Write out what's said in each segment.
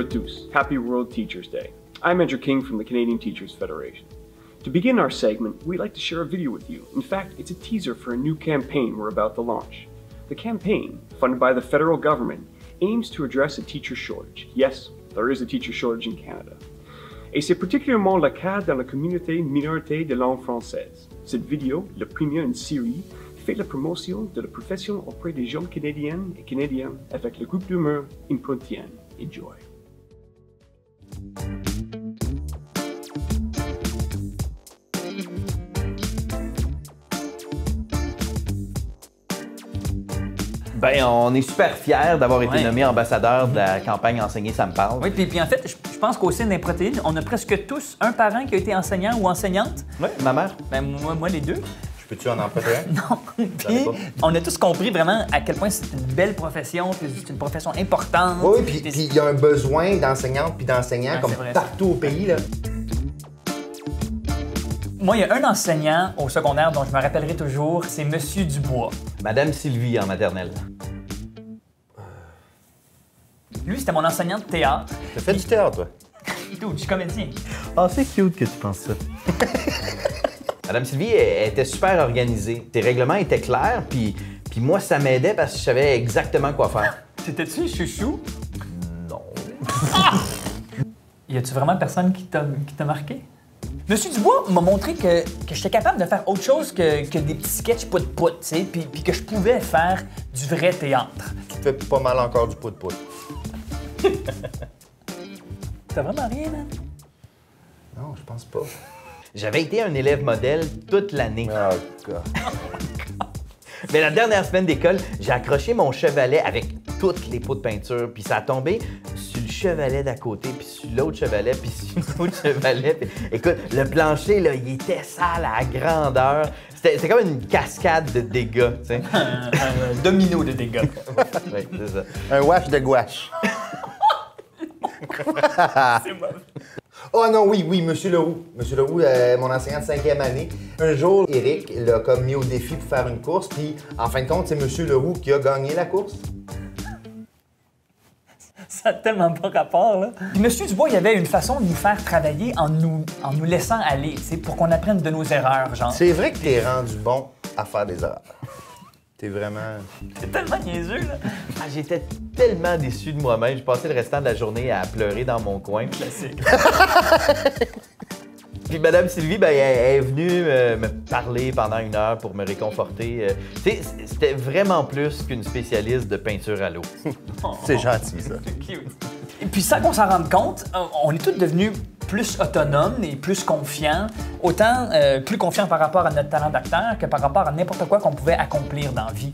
à tous. Happy World Teachers Day. I'm Andrew King from the Canadian Teachers Federation. To begin our segment, we'd like to share a video with you. In fact, it's a teaser for a new campaign we're about to launch. The campaign, funded by the federal government, aims to address a teacher shortage. Yes, there is a teacher shortage in Canada. Et c'est particulièrement le cas dans la communauté minorité de langue française. Cette vidéo, la première en série, fait la promotion de la profession auprès des jeunes Canadiennes et Canadiens avec le groupe d'humour Improntienne. Enjoy. Ben, on est super fiers d'avoir été nommé ambassadeur de la campagne Enseigner, ça me parle. Oui, puis en fait, je pense qu'au sein d'Improtéine, on a presque tous un parent qui a été enseignant ou enseignante. Oui, ma mère. Ben, moi les deux. Peux-tu en emprunter un? Non. Puis, on a tous compris vraiment à quel point c'est une belle profession, puis c'est une profession importante. Oui, puis il y a un besoin d'enseignantes puis d'enseignants comme partout au pays, là. Moi, il y a un enseignant au secondaire dont je me rappellerai toujours, c'est Monsieur Dubois. Madame Sylvie en maternelle. Lui, c'était mon enseignant de théâtre. T'as fait du théâtre, toi? Dude, je suis comédien. Ah, c'est cute que tu penses ça. Madame Sylvie, elle était super organisée. Tes règlements étaient clairs, puis moi, ça m'aidait parce que je savais exactement quoi faire. T'étais-tu chouchou? Non. Y a-tu vraiment personne qui t'a marqué? Monsieur Dubois m'a montré que j'étais capable de faire autre chose que des petits sketchs pout-pout, tu sais, puis que je pouvais faire du vrai théâtre. Tu te fais pas mal encore du pout-pout. T'as vraiment rien, man? Non, je pense pas. J'avais été un élève modèle toute l'année. Oh, God. Mais la dernière semaine d'école, j'ai accroché mon chevalet avec toutes les pots de peinture, puis ça a tombé sur le chevalet d'à côté, puis sur l'autre chevalet, puis sur l'autre chevalet. Puis, écoute, le plancher, là, il était sale à grandeur. C'était comme une cascade de dégâts, tu sais. Un domino de dégâts. Oui, c'est ça. Un wash de gouache. C'est mauvais. Oh non, oui, Monsieur Leroux. Monsieur Leroux, mon enseignant de 5e année. Un jour, Éric l'a comme mis au défi pour faire une course, puis en fin de compte, c'est Monsieur Leroux qui a gagné la course. Ça n'a tellement pas rapport, là. Puis Monsieur Dubois, il y avait une façon de nous faire travailler en nous laissant aller, tu sais, pour qu'on apprenne de nos erreurs, genre. C'est vrai que t'es rendu bon à faire des erreurs. T'es vraiment... C'est tellement niaiseux, là. Ah, j'étais tellement déçu de moi-même. Je passais le restant de la journée à pleurer dans mon coin. Classique. Puis Madame Sylvie, ben, elle est venue me parler pendant 1 heure pour me réconforter. Tu sais, c'était vraiment plus qu'une spécialiste de peinture à l'eau. C'est gentil, ça. Cute. Et puis sans qu'on s'en rende compte, on est tous devenus plus autonomes et plus confiants, autant plus confiants par rapport à notre talent d'acteur que par rapport à n'importe quoi qu'on pouvait accomplir dans la vie.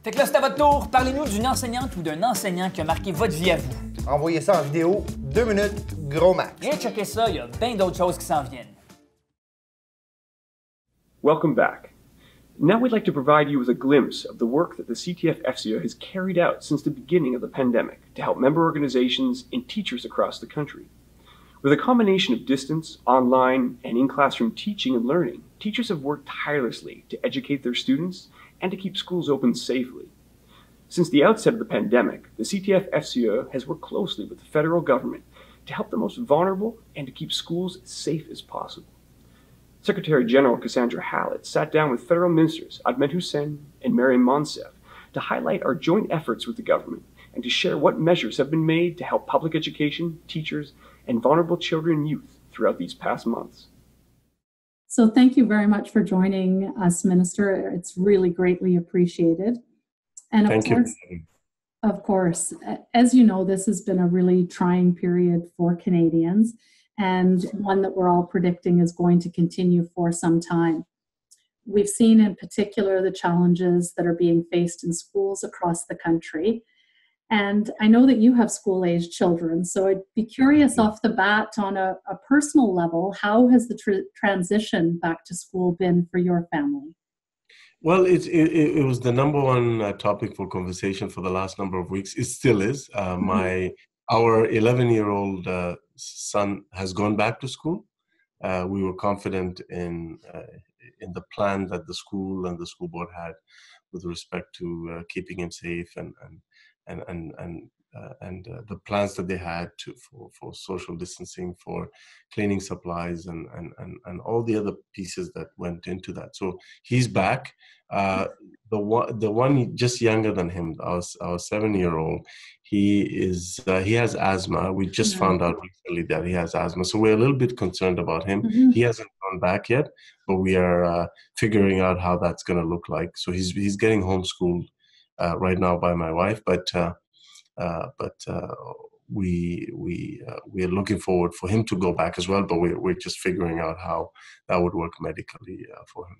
Fait que là, c'est à votre tour. Parlez-nous d'une enseignante ou d'un enseignant qui a marqué votre vie à vous. Envoyez ça en vidéo, 2 minutes, gros max. Viens checker ça, il y a bien d'autres choses qui s'en viennent. Welcome back. Now we'd like to provide you with a glimpse of the work that the CTF-FCA has carried out since the beginning of the pandemic to help member organizations and teachers across the country. With a combination of distance, online, and in-classroom teaching and learning, teachers have worked tirelessly to educate their students and to keep schools open safely. Since the outset of the pandemic, the CTF-FCA has worked closely with the federal government to help the most vulnerable and to keep schools as safe as possible. Secretary General Cassandra Hallett sat down with federal ministers Ahmed Hussen and Monsef to highlight our joint efforts with the government and to share what measures have been made to help public education, teachers, and vulnerable children and youth throughout these past months. So thank you very much for joining us, Minister. It's really greatly appreciated. And of course, as you know, this has been a really trying period for Canadians, and one that we're all predicting is going to continue for some time. We've seen in particular the challenges that are being faced in schools across the country. And I know that you have school-aged children, so I'd be curious off the bat on a personal level, how has the transition back to school been for your family? Well, it was the number one topic for conversation for the last number of weeks. It still is. Our 11-year-old son has gone back to school. We were confident in the plan that the school and the school board had with respect to keeping him safe and the plans that they had for social distancing, for cleaning supplies, and all the other pieces that went into that. So he's back. The one just younger than him, our 7-year-old, he has asthma. We just found out recently that he has asthma, so we're a little bit concerned about him. He hasn't gone back yet, but we are figuring out how that's going to look like. So he's getting homeschooled right now by my wife, but we are looking forward for him to go back as well. But we're just figuring out how that would work medically for him.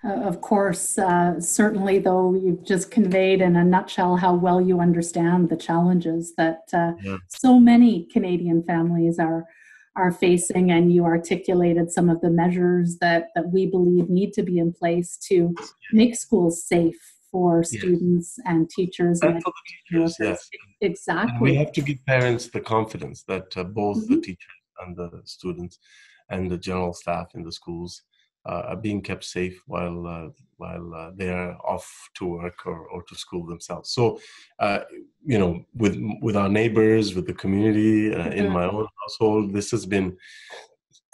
Of course, certainly, though, you've just conveyed in a nutshell how well you understand the challenges that so many Canadian families are facing, and you articulated some of the measures that we believe need to be in place to make schools safe for students and teachers. And for the teachers, yes. Exactly. And we have to give parents the confidence that both the teachers and the students and the general staff in the schools are being kept safe while they are off to work or to school themselves. So, with our neighbors, with the community, in my own household, this has been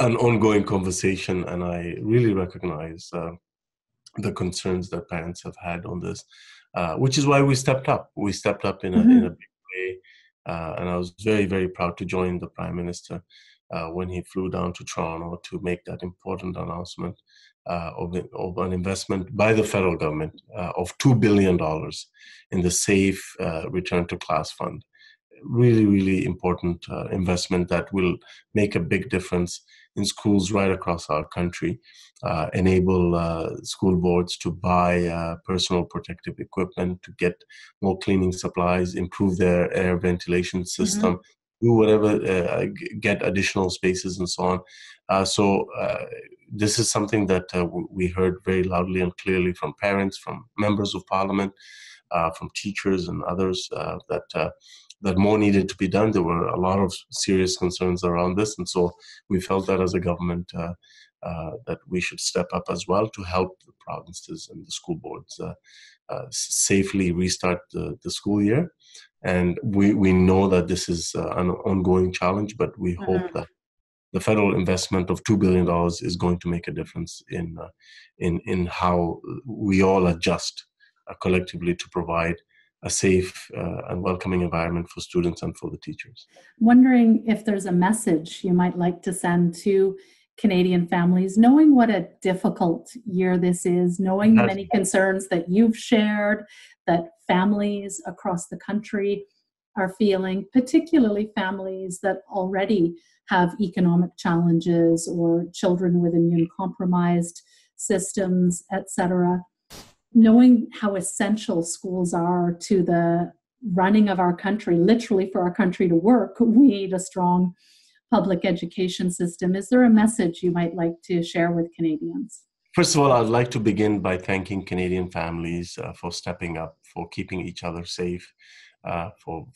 an ongoing conversation, and I really recognize the concerns that parents have had on this, which is why we stepped up. We stepped up in a big way, and I was very, very proud to join the Prime Minister when he flew down to Toronto to make that important announcement of an investment by the federal government of $2 billion in the Safe Return to Class Fund. Really, really important investment that will make a big difference in schools right across our country, enable school boards to buy personal protective equipment, to get more cleaning supplies, improve their air ventilation system, do whatever, get additional spaces and so on. So this is something that we heard very loudly and clearly from parents, from members of parliament, from teachers and others, that more needed to be done. There were a lot of serious concerns around this, and so we felt that as a government that we should step up as well to help the provinces and the school boards safely restart the school year. And we know that this is an ongoing challenge, but we hope that the federal investment of $2 billion is going to make a difference in how we all adjust collectively to provide a safe and welcoming environment for students and for the teachers. Wondering if there's a message you might like to send to Canadian families, knowing what a difficult year this is, knowing the many concerns that you've shared, that families across the country are feeling, particularly families that already have economic challenges or children with immune-compromised systems, etc. Knowing how essential schools are to the running of our country, literally for our country to work, we need a strong public education system. Is there a message you might like to share with Canadians? First of all, I'd like to begin by thanking Canadian families for stepping up, for keeping each other safe, for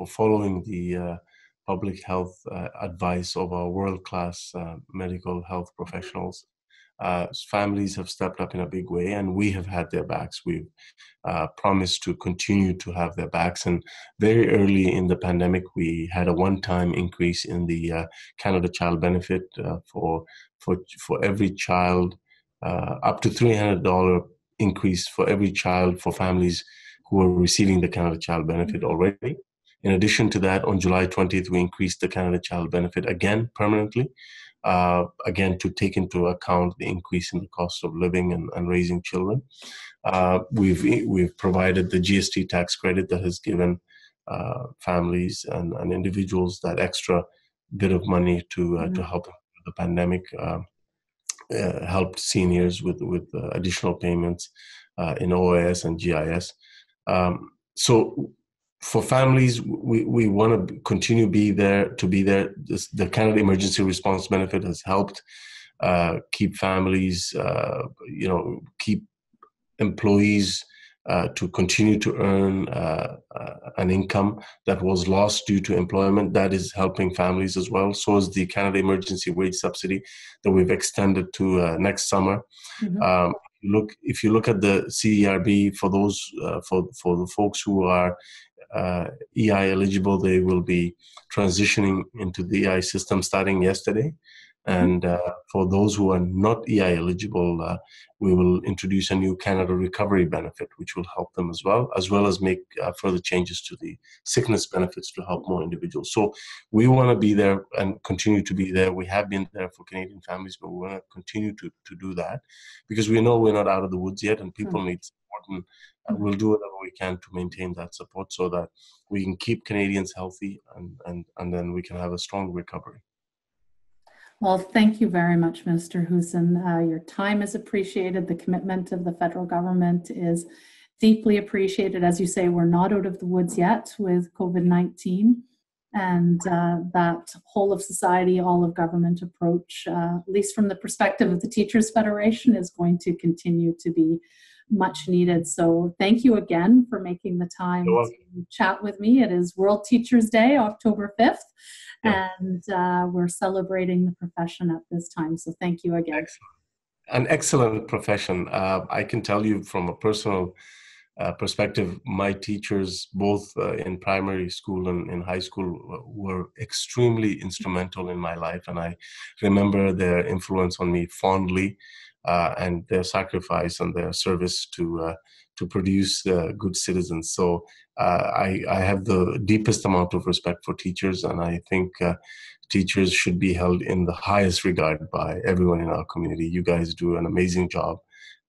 following the public health advice of our world-class medical health professionals. Families have stepped up in a big way, and we have had their backs. We've promised to continue to have their backs. And very early in the pandemic, we had a one-time increase in the Canada Child Benefit for every child, up to $300 increase for every child for families who are receiving the Canada Child Benefit already. In addition to that, on July 20th, we increased the Canada Child Benefit again permanently. Again, to take into account the increase in the cost of living and raising children. We've provided the GST tax credit that has given families and individuals that extra bit of money to help with the pandemic, helped seniors with additional payments in OAS and GIS. So for families, we want to continue to be there. The Canada Emergency Response Benefit has helped keep families, keep employees to continue to earn an income that was lost due to employment. That is helping families as well. So is the Canada Emergency Wage Subsidy that we've extended to next summer. If you look at the CERB, for those for the folks who are EI eligible, they will be transitioning into the EI system starting yesterday. And for those who are not EI eligible, we will introduce a new Canada Recovery Benefit, which will help them as well as make further changes to the sickness benefits to help more individuals. So we want to be there and continue to be there. We have been there for Canadian families, but we want to continue to do that because we know we're not out of the woods yet and people need support. And we'll do whatever we can to maintain that support so that we can keep Canadians healthy and then we can have a strong recovery. Well, thank you very much, Minister Hussen. Your time is appreciated. The commitment of the federal government is deeply appreciated. As you say, we're not out of the woods yet with COVID-19, and that whole of society, all of government approach, at least from the perspective of the Teachers Federation, is going to continue to be much needed. So thank you again for making the time to chat with me. It is World Teachers Day, October 5th. And we're celebrating the profession at this time. So thank you again. Excellent. An excellent profession. I can tell you from a personal perspective, my teachers, both in primary school and in high school, were extremely instrumental in my life. And I remember their influence on me fondly and their sacrifice and their service to produce good citizens. So I have the deepest amount of respect for teachers, and I think teachers should be held in the highest regard by everyone in our community. You guys do an amazing job,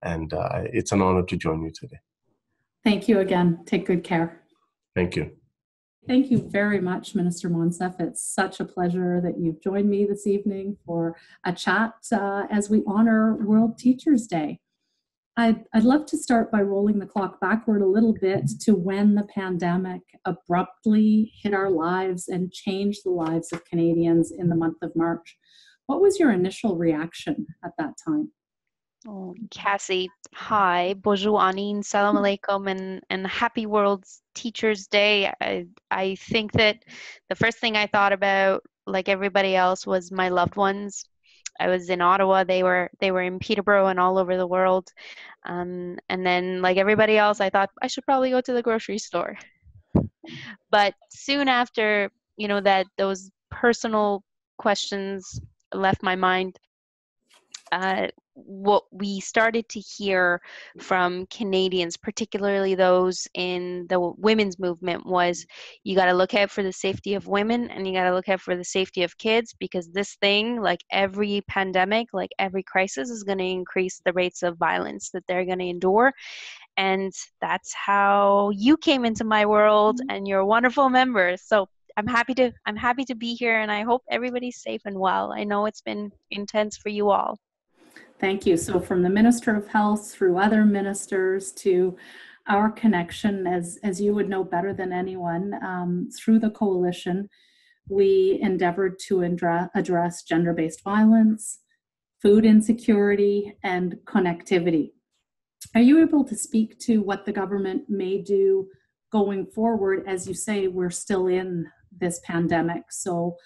and it's an honor to join you today. Thank you again. Take good care. Thank you. Thank you very much, Minister Monsef. It's such a pleasure that you've joined me this evening for a chat as we honor World Teachers Day. I'd love to start by rolling the clock backward a little bit to when the pandemic abruptly hit our lives and changed the lives of Canadians in the month of March. What was your initial reaction at that time? Oh, Cassie, hi, bonjour Anine, salam alaikum, and happy World Teachers Day. I think that the first thing I thought about, like everybody else, was my loved ones. I was in Ottawa, they were in Peterborough and all over the world. And then, like everybody else, I thought I should probably go to the grocery store. But soon after, that those personal questions left my mind, what we started to hear from Canadians, particularly those in the women's movement, was you got to look out for the safety of women and you got to look out for the safety of kids, because this thing, like every pandemic, like every crisis, is going to increase the rates of violence that they're going to endure. And that's how you came into my world, and you're a wonderful member. So I'm happy to be here, and I hope everybody's safe and well. I know it's been intense for you all. Thank you. So from the Minister of Health through other ministers to our connection, as you would know better than anyone, through the coalition, we endeavored to address gender-based violence, food insecurity, and connectivity. Are you able to speak to what the government may do going forward? As you say, we're still in this pandemic. So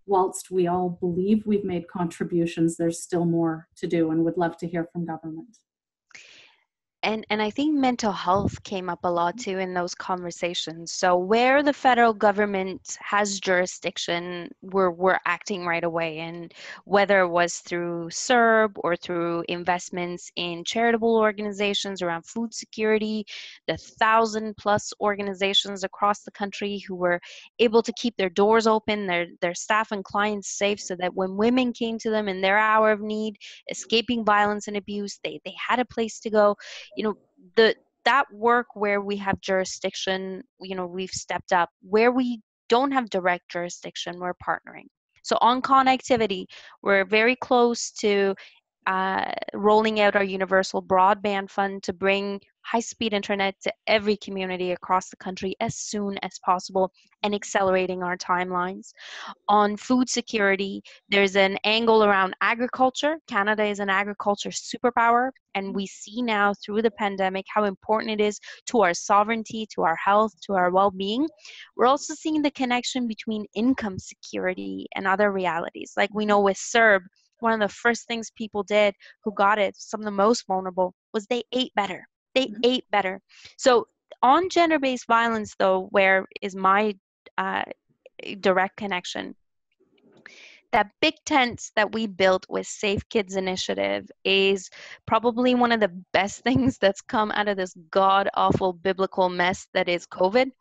whilst we all believe we've made contributions, there's still more to do, and would love to hear from government. And I think mental health came up a lot too in those conversations. So where the federal government has jurisdiction, we're acting right away. And whether it was through CERB or through investments in charitable organizations around food security, the 1,000+ organizations across the country who were able to keep their doors open, their staff and clients safe, so that when women came to them in their hour of need, escaping violence and abuse, they had a place to go. That work where we have jurisdiction, we've stepped up. Where we don't have direct jurisdiction, we're partnering. So on connectivity, we're very close to rolling out our universal broadband fund to bring high-speed internet to every community across the country as soon as possible, and accelerating our timelines. On food security, there's an angle around agriculture. Canada is an agriculture superpower, and we see now through the pandemic how important it is to our sovereignty, to our health, to our well-being. We're also seeing the connection between income security and other realities. Like we know with CERB, one of the first things people did who got it, some of the most vulnerable, was they ate better. They ate better. So On gender-based violence, though, where is my direct connection? That big tent that we built with Safe Kids Initiative is probably one of the best things that's come out of this god-awful biblical mess that is COVID,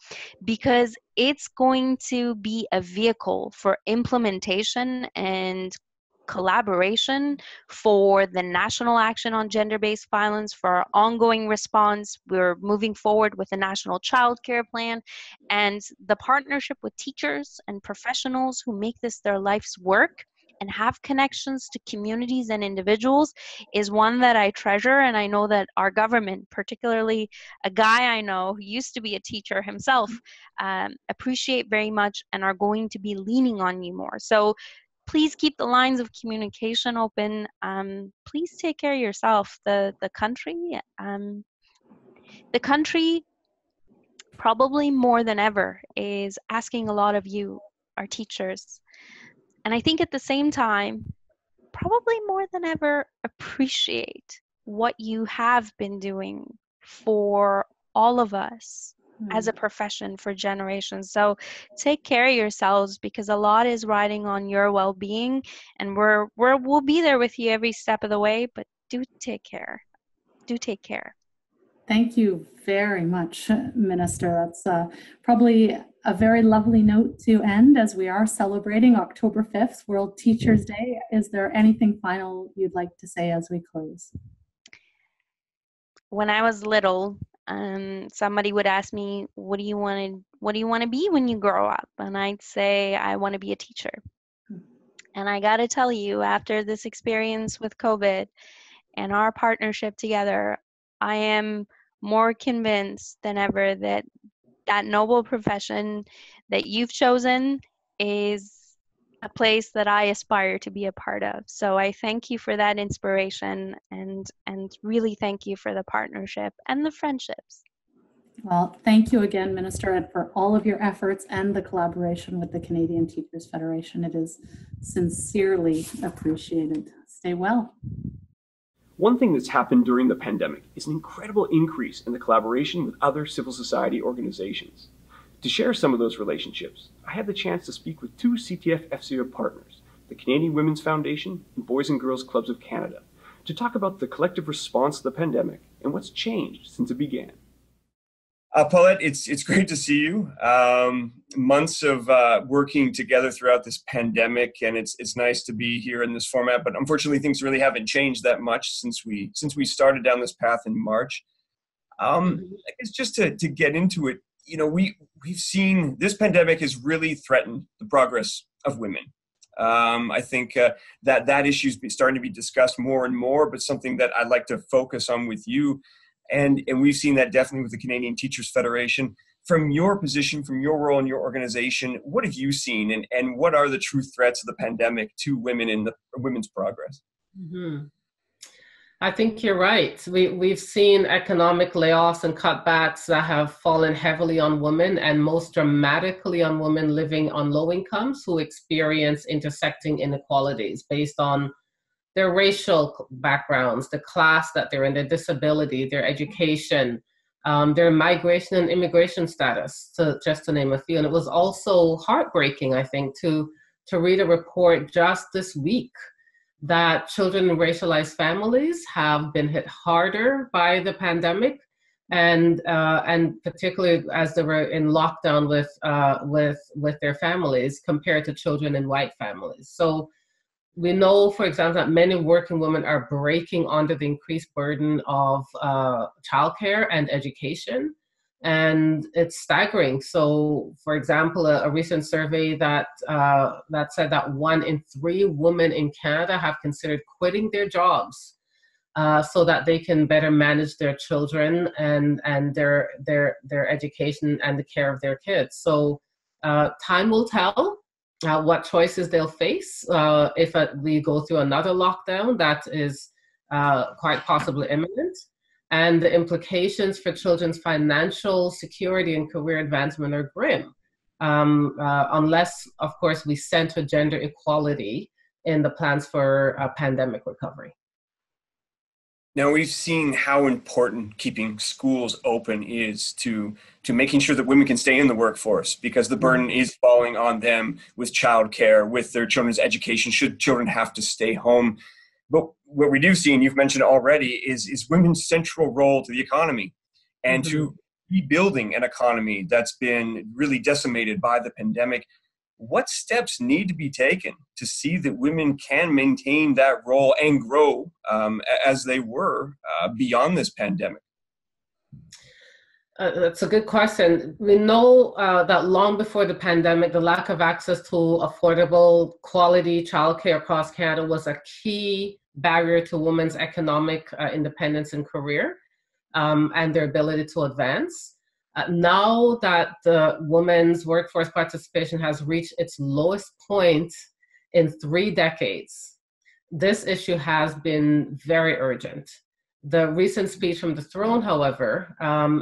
because it's going to be a vehicle for implementation and collaboration for the national action on gender-based violence, for our ongoing response. We're moving forward with a national child care plan, and the partnership with teachers and professionals who make this their life's work and have connections to communities and individuals is one that I treasure. And I know that our government, particularly a guy I know who used to be a teacher himself, appreciate very much and are going to be leaning on you more. So please keep the lines of communication open. Please take care of yourself. The country probably more than ever is asking a lot of you, our teachers. And I think at the same time, probably more than ever, appreciate what you have been doing for all of us as a profession for generations. So take care of yourselves, because a lot is riding on your well-being, and we'll be there with you every step of the way, but do take care. Do take care. Thank you very much, Minister. That's probably a very lovely note to end as we are celebrating October 5th, World Teachers Day. Is there anything final you'd like to say as we close? When I was little, somebody would ask me, what do you want to be when you grow up? And I'd say, I want to be a teacher. And I got to tell you, after this experience with COVID and our partnership together, I am more convinced than ever that that noble profession that you've chosen is a place that I aspire to be a part of. So I thank you for that inspiration, and really thank you for the partnership and the friendships. Well, thank you again, Minister, and for all of your efforts and the collaboration with the Canadian Teachers Federation. It is sincerely appreciated. Stay well. One thing that's happened during the pandemic is an incredible increase in the collaboration with other civil society organizations. To share some of those relationships, I had the chance to speak with two CTF FCO partners, the Canadian Women's Foundation and Boys and Girls Clubs of Canada, to talk about the collective response to the pandemic and what's changed since it began. Paulette, it's great to see you. Months of working together throughout this pandemic, and it's nice to be here in this format. But unfortunately, things really haven't changed that much since we started down this path in March. I guess just to get into it, you know, we've seen this pandemic has really threatened the progress of women. I think that issue is starting to be discussed more and more, but something that I'd like to focus on with you. And we've seen that definitely with the Canadian Teachers Federation. From your position, from your role in your organization, what have you seen, and what are the true threats of the pandemic to women in the women's progress? Mm-hmm. I think you're right. We've seen economic layoffs and cutbacks that have fallen heavily on women, and most dramatically on women living on low incomes who experience intersecting inequalities based on their racial backgrounds, the class that they're in, their disability, their education, their migration and immigration status, just to name a few. And it was also heartbreaking, I think, to read a report just this week that children in racialized families have been hit harder by the pandemic, and particularly as they were in lockdown with their families compared to children in white families. So we know, for example, that many working women are breaking under the increased burden of childcare and education, and it's staggering. So, for example, a recent survey that said that 1 in 3 women in Canada have considered quitting their jobs so that they can better manage their children and their education and the care of their kids. So, time will tell what choices they'll face if we go through another lockdown that is quite possibly imminent. And the implications for children's financial security and career advancement are grim, unless, of course, we center gender equality in the plans for pandemic recovery. Now, we've seen how important keeping schools open is to making sure that women can stay in the workforce, because the burden is falling on them with childcare, with their children's education, should children have to stay home. But what we do see, and you've mentioned already, is women's central role to the economy and to rebuilding an economy that's been really decimated by the pandemic. What steps need to be taken to see that women can maintain that role and grow as they were beyond this pandemic? That's a good question. We know that long before the pandemic, the lack of access to affordable, quality childcare across Canada was a key barrier to women's economic independence and career and their ability to advance. Now that the women's workforce participation has reached its lowest point in 3 decades, this issue has been very urgent. The recent speech from the throne, however,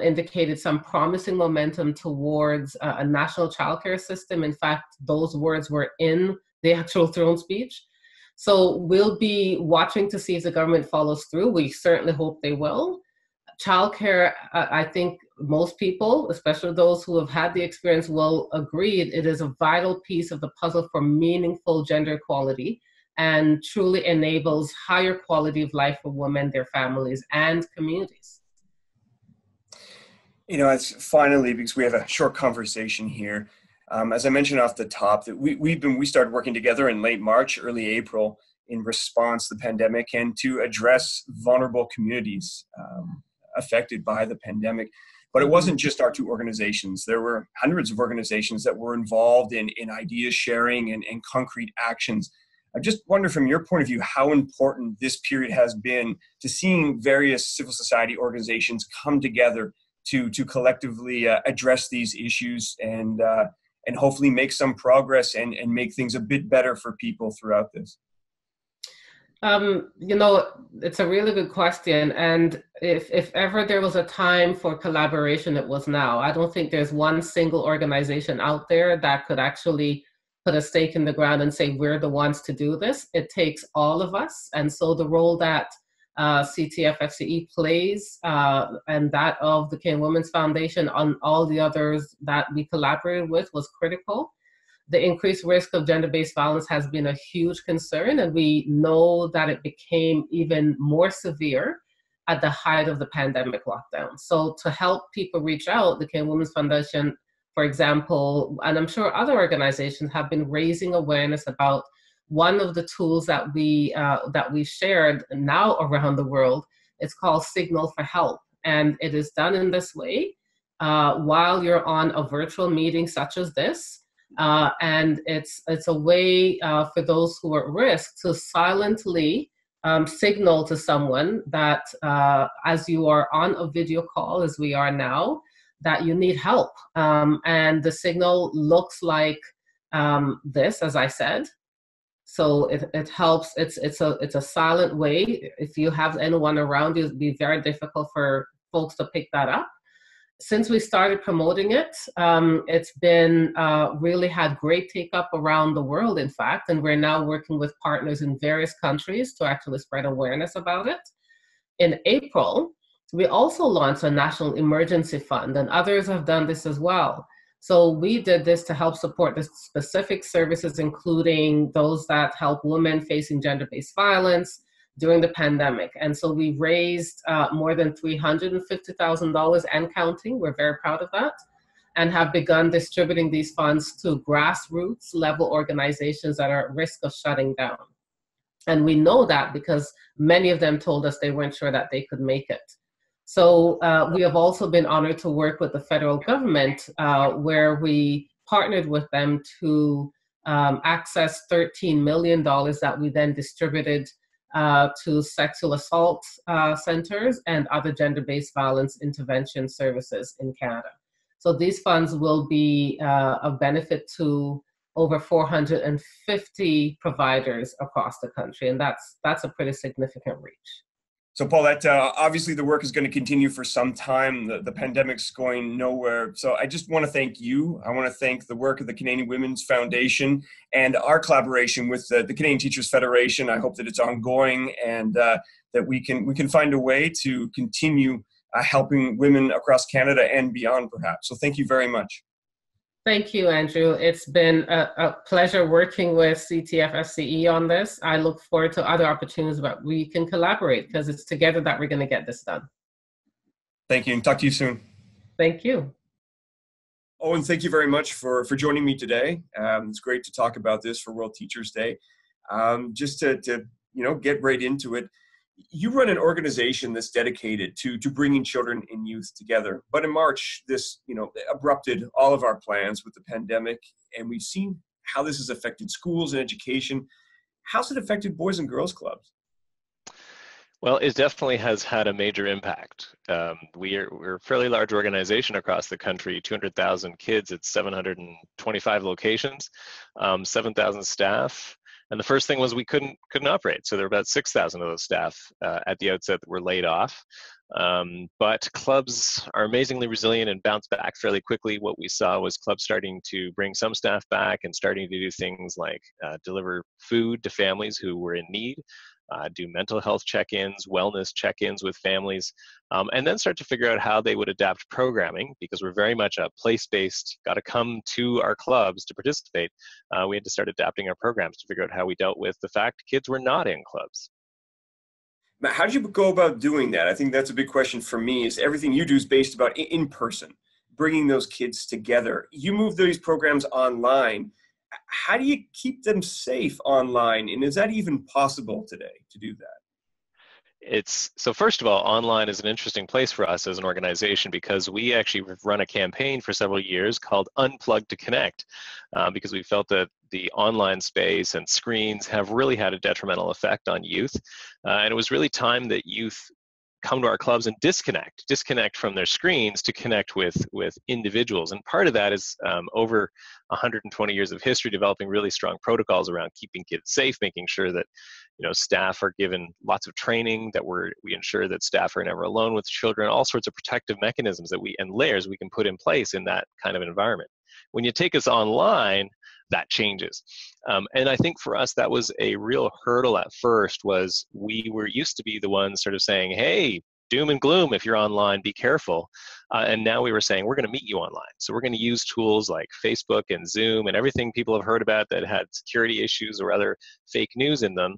indicated some promising momentum towards a national childcare system. In fact, those words were in the actual throne speech. So we'll be watching to see if the government follows through. We certainly hope they will. Childcare, I think most people, especially those who have had the experience, will agree it is a vital piece of the puzzle for meaningful gender equality and truly enables higher quality of life for women, their families, and communities. You know, as finally, because we have a short conversation here, as I mentioned off the top, that we started working together in late March, early April, in response to the pandemic and to address vulnerable communities affected by the pandemic. But it wasn't just our 2 organizations. There were hundreds of organizations that were involved in idea sharing and concrete actions. I just wonder, from your point of view, how important this period has been to seeing various civil society organizations come together to collectively address these issues and hopefully make some progress and make things a bit better for people throughout this. You know, it's a really good question. And if ever there was a time for collaboration, it was now. I don't think there's one single organization out there that could actually put a stake in the ground and say, we're the ones to do this. It takes all of us. And so the role that CTF FCE plays and that of the Canadian Women's Foundation on all the others that we collaborated with was critical. The increased risk of gender-based violence has been a huge concern, and we know that it became even more severe at the height of the pandemic lockdown. So to help people reach out, the Canadian Women's Foundation, for example, and I'm sure other organizations have been raising awareness about one of the tools that we shared now around the world. It's called Signal for Help, and it is done in this way while you're on a virtual meeting such as this. And it's a way for those who are at risk to silently signal to someone that as you are on a video call, as we are now, that you need help. And the signal looks like this, as I said. So it helps. It's a silent way. If you have anyone around you, it'd be very difficult for folks to pick that up. Since we started promoting it, it's been really had great take up around the world, in fact, and we're now working with partners in various countries to actually spread awareness about it. In April, we also launched a national emergency fund, and others have done this as well. So we did this to help support the specific services, including those that help women facing gender-based violence during the pandemic. And so we raised more than $350,000 and counting. We're very proud of that, and have begun distributing these funds to grassroots level organizations that are at risk of shutting down. And we know that because many of them told us they weren't sure that they could make it. So we have also been honored to work with the federal government where we partnered with them to access $13 million that we then distributed to sexual assault centers and other gender-based violence intervention services in Canada. So these funds will be of benefit to over 450 providers across the country, and that's a pretty significant reach. So Paulette, obviously the work is going to continue for some time. The pandemic's going nowhere. So I just want to thank you. I want to thank the work of the Canadian Women's Foundation and our collaboration with the Canadian Teachers Federation. I hope that it's ongoing and that we can find a way to continue helping women across Canada and beyond, perhaps. So thank you very much. Thank you, Andrew. It's been a pleasure working with CTF FCE on this. I look forward to other opportunities where we can collaborate, because it's together that we're going to get this done. Thank you, and talk to you soon. Thank you. Owen, thank you very much for joining me today. It's great to talk about this for World Teachers Day. Just to get right into it, you run an organization that's dedicated to bringing children and youth together. But in March, this abrupted all of our plans with the pandemic, and we've seen how this has affected schools and education. How's it affected Boys and Girls Clubs? Well, it definitely has had a major impact. We're a fairly large organization across the country, 200,000 kids at 725 locations, 7,000 staff. And the first thing was we couldn't operate. So there were about 6,000 of those staff at the outset that were laid off. But clubs are amazingly resilient and bounce back fairly quickly. What we saw was clubs starting to bring some staff back and starting to do things like deliver food to families who were in need, do mental health check-ins, wellness check-ins with families, and then start to figure out how they would adapt programming, because we're very much a place-based, got to come to our clubs to participate. We had to start adapting our programs to figure out how we dealt with the fact kids were not in clubs. Now, how did you go about doing that? I think that's a big question for me, is everything you do is based about in person, bringing those kids together. You move these programs online. How do you keep them safe online? And is that even possible today to do that? So first of all, online is an interesting place for us as an organization, because we actually run a campaign for several years called Unplug to Connect, because we felt that the online space and screens have really had a detrimental effect on youth. And it was really time that youth come to our clubs and disconnect from their screens to connect with individuals. And part of that is over 120 years of history developing really strong protocols around keeping kids safe, making sure that staff are given lots of training, that we ensure that staff are never alone with children, all sorts of protective mechanisms and layers we can put in place in that kind of an environment. When you take us online, that changes. And I think for us, that was a real hurdle at first. Was we were used to be the ones sort of saying, hey, doom and gloom, if you're online, be careful. And now we were saying, we're going to meet you online. So we're going to use tools like Facebook and Zoom and everything people have heard about that had security issues or other fake news in them.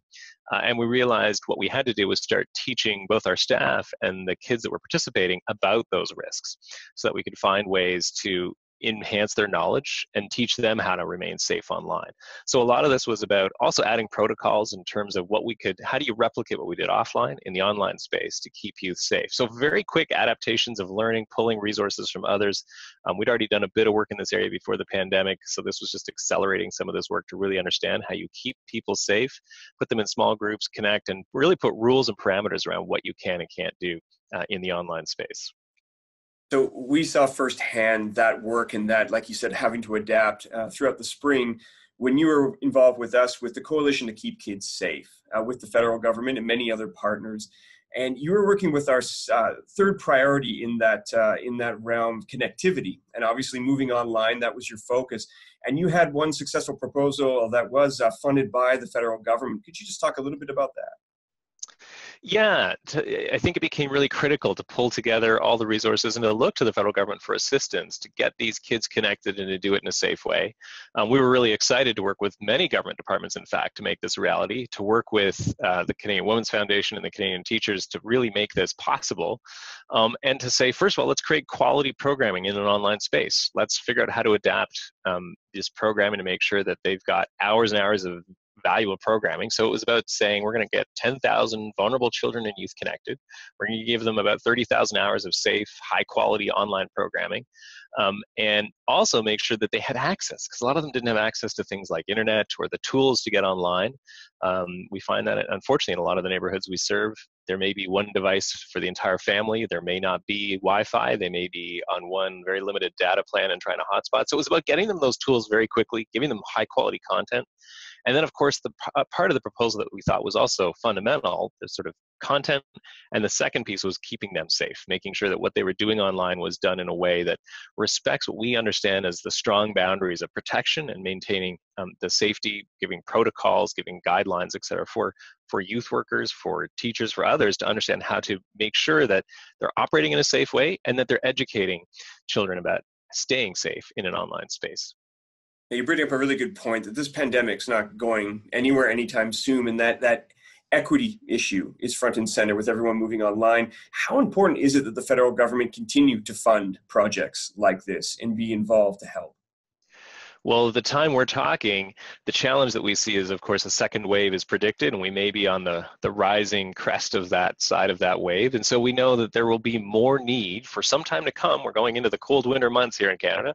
And we realized what we had to do was start teaching both our staff and the kids that were participating about those risks, so that we could find ways to enhance their knowledge and teach them how to remain safe online. So a lot of this was about also adding protocols in terms of how do you replicate what we did offline in the online space to keep youth safe. So very quick adaptations of learning, pulling resources from others. We'd already done a bit of work in this area before the pandemic, so this was just accelerating some of this work to really understand how you keep people safe, put them in small groups, connect, and really put rules and parameters around what you can and can't do in the online space. So we saw firsthand that work and that, like you said, having to adapt throughout the spring when you were involved with us with the Coalition to Keep Kids Safe, with the federal government and many other partners. And you were working with our third priority in that realm, connectivity. And obviously moving online, that was your focus. And you had one successful proposal that was funded by the federal government. Could you just talk a little bit about that? Yeah, I think it became really critical to pull together all the resources and to look to the federal government for assistance to get these kids connected and to do it in a safe way. We were really excited to work with many government departments, in fact, to make this a reality, to work with the Canadian Women's Foundation and the Canadian Teachers to really make this possible, and to say, first of all, let's create quality programming in an online space. Let's figure out how to adapt this programming to make sure that they've got hours and hours of valuable programming. So it was about saying we're going to get 10,000 vulnerable children and youth connected. We're going to give them about 30,000 hours of safe, high quality online programming, and also make sure that they had access, because a lot of them didn't have access to things like internet or the tools to get online. We find that unfortunately in a lot of the neighborhoods we serve, there may be one device for the entire family. There may not be Wi-Fi. They may be on one very limited data plan and trying to hotspot. So it was about getting them those tools very quickly, giving them high quality content, And then, of course, the part of the proposal that we thought was also fundamental, the sort of content, and the second piece was keeping them safe, making sure that what they were doing online was done in a way that respects what we understand as the strong boundaries of protection and maintaining the safety, giving protocols, giving guidelines, et cetera, for youth workers, for teachers, for others to understand how to make sure that they're operating in a safe way and that they're educating children about staying safe in an online space. You bring up a really good point that this pandemic's not going anywhere anytime soon, and that equity issue is front and center with everyone moving online. How important is it that the federal government continue to fund projects like this and be involved to help? Well, at the time we're talking, the challenge that we see is, of course, a second wave is predicted, and we may be on the rising crest of that side of that wave. And so we know that there will be more need for some time to come. We're going into the cold winter months here in Canada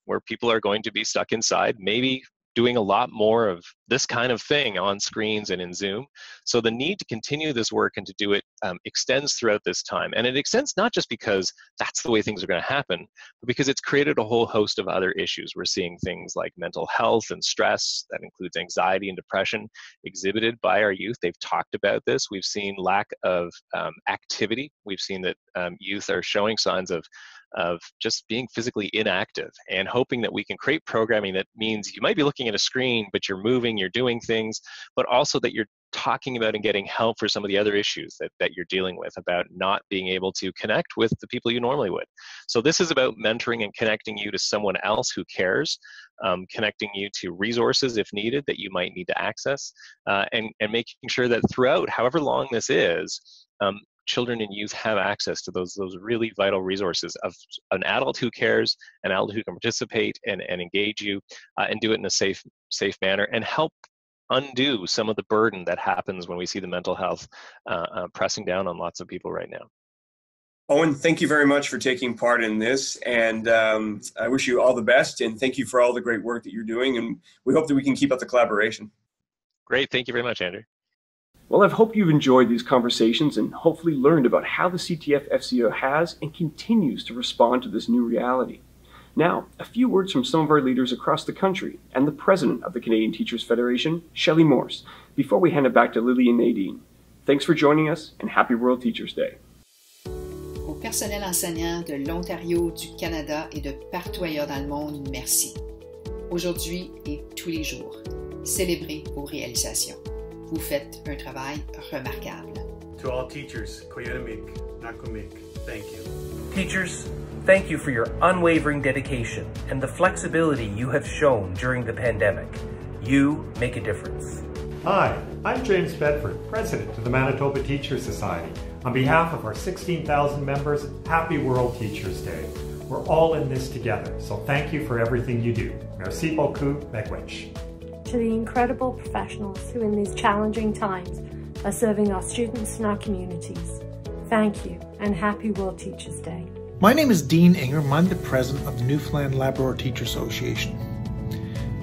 where people are going to be stuck inside, maybe doing a lot more of this kind of thing on screens and in Zoom. So the need to continue this work and to do it extends throughout this time. And it extends not just because that's the way things are going to happen, but because it's created a whole host of other issues. We're seeing things like mental health and stress, that includes anxiety and depression, exhibited by our youth. They've talked about this. We've seen lack of activity. We've seen that youth are showing signs of just being physically inactive, and hoping that we can create programming that means you might be looking at a screen, but you're moving, you're doing things, but also that you're talking about and getting help for some of the other issues that you're dealing with, about not being able to connect with the people you normally would. So this is about mentoring and connecting you to someone else who cares, connecting you to resources if needed that you might need to access, and making sure that throughout, however long this is, children and youth have access to those really vital resources of an adult who cares, an adult who can participate and engage you, and do it in a safe manner, and help undo some of the burden that happens when we see the mental health pressing down on lots of people right now. Owen, thank you very much for taking part in this, and I wish you all the best, and thank you for all the great work that you're doing, and we hope that we can keep up the collaboration. Great, thank you very much, Andrew. Well, I hope you've enjoyed these conversations and hopefully learned about how the CTF FCO has and continues to respond to this new reality. Now, a few words from some of our leaders across the country and the president of the Canadian Teachers Federation, Shelley Morse, before we hand it back to Lily and Nadine. Thanks for joining us, and happy World Teachers Day. Au personnel enseignant de l'Ontario, du Canada et de partout ailleurs dans le monde, merci. Aujourd'hui et tous les jours, célébrez vos réalisations. Vous faites un travail remarquable. To all teachers, Koyunamik, Nakumik, thank you. Teachers, thank you for your unwavering dedication and the flexibility you have shown during the pandemic. You make a difference. Hi, I'm James Bedford, President of the Manitoba Teachers Society. On behalf of our 16,000 members, happy World Teachers Day. We're all in this together, so thank you for everything you do. Merci beaucoup, Megwich. To the incredible professionals who in these challenging times are serving our students and our communities. Thank you, and happy World Teachers Day. My name is Dean Ingram. I'm the president of the Newfoundland Labrador Teacher Association.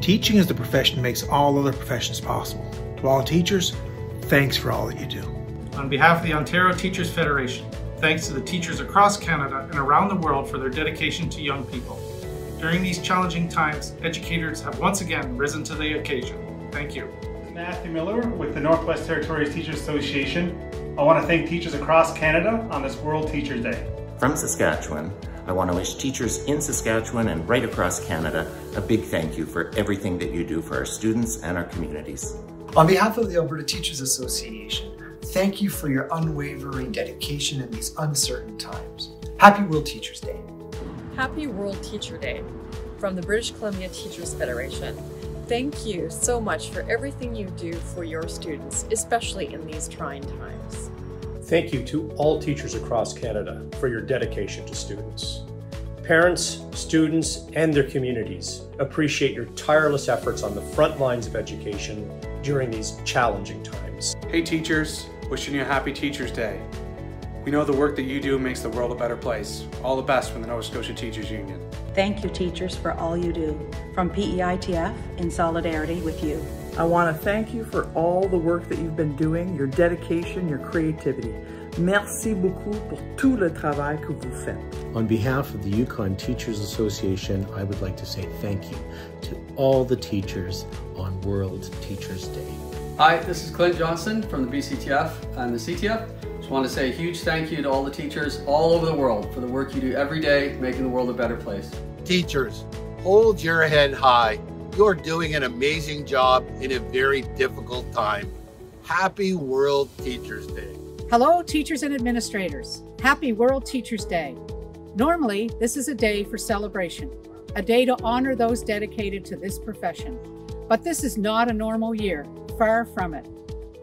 Teaching is the profession that makes all other professions possible. To all teachers, thanks for all that you do. On behalf of the Ontario Teachers Federation, thanks to the teachers across Canada and around the world for their dedication to young people. During these challenging times, educators have once again risen to the occasion. Thank you. Matthew Miller with the Northwest Territories Teachers Association. I want to thank teachers across Canada on this World Teachers Day. From Saskatchewan, I want to wish teachers in Saskatchewan and right across Canada a big thank you for everything that you do for our students and our communities. On behalf of the Alberta Teachers Association, thank you for your unwavering dedication in these uncertain times. Happy World Teachers Day. Happy World Teacher Day. From the British Columbia Teachers Federation, thank you so much for everything you do for your students, especially in these trying times. Thank you to all teachers across Canada for your dedication to students. Parents, students, and their communities appreciate your tireless efforts on the front lines of education during these challenging times. Hey teachers, wishing you a happy Teachers Day. We know the work that you do makes the world a better place. All the best from the Nova Scotia Teachers Union. Thank you, teachers, for all you do. From PEITF, in solidarity with you. I want to thank you for all the work that you've been doing, your dedication, your creativity. Merci beaucoup pour tout le travail que vous faites. On behalf of the Yukon Teachers Association, I would like to say thank you to all the teachers on World Teachers Day. Hi, this is Clint Johnson from the BCTF and the CTF. Just want to say a huge thank you to all the teachers all over the world for the work you do every day, making the world a better place. Teachers, hold your head high. You're doing an amazing job in a very difficult time. Happy World Teachers Day. Hello, teachers and administrators. Happy World Teachers Day. Normally, this is a day for celebration, a day to honor those dedicated to this profession. But this is not a normal year, far from it.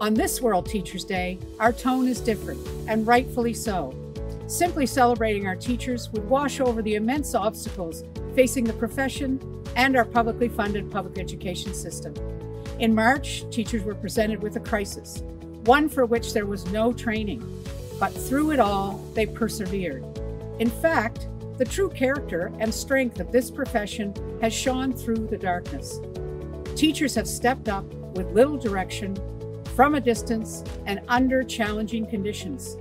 On this World Teachers Day, our tone is different, and rightfully so. Simply celebrating our teachers would wash over the immense obstacles facing the profession and our publicly funded public education system. In March, teachers were presented with a crisis, one for which there was no training, but through it all, they persevered. In fact, the true character and strength of this profession has shone through the darkness. Teachers have stepped up with little direction, from a distance, and under challenging conditions.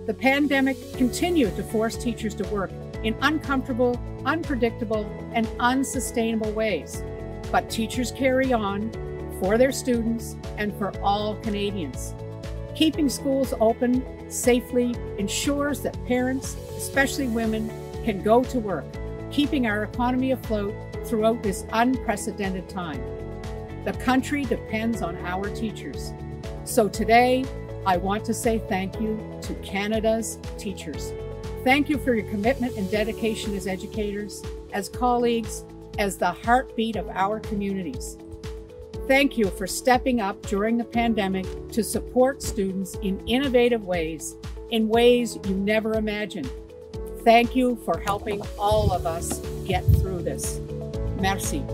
The pandemic continued to force teachers to work in uncomfortable, unpredictable, and unsustainable ways. But teachers carry on for their students and for all Canadians. Keeping schools open safely ensures that parents, especially women, can go to work, keeping our economy afloat throughout this unprecedented time. The country depends on our teachers. So today, I want to say thank you to Canada's teachers. Thank you for your commitment and dedication as educators, as colleagues, as the heartbeat of our communities. Thank you for stepping up during the pandemic to support students in innovative ways, in ways you never imagined. Thank you for helping all of us get through this. Merci.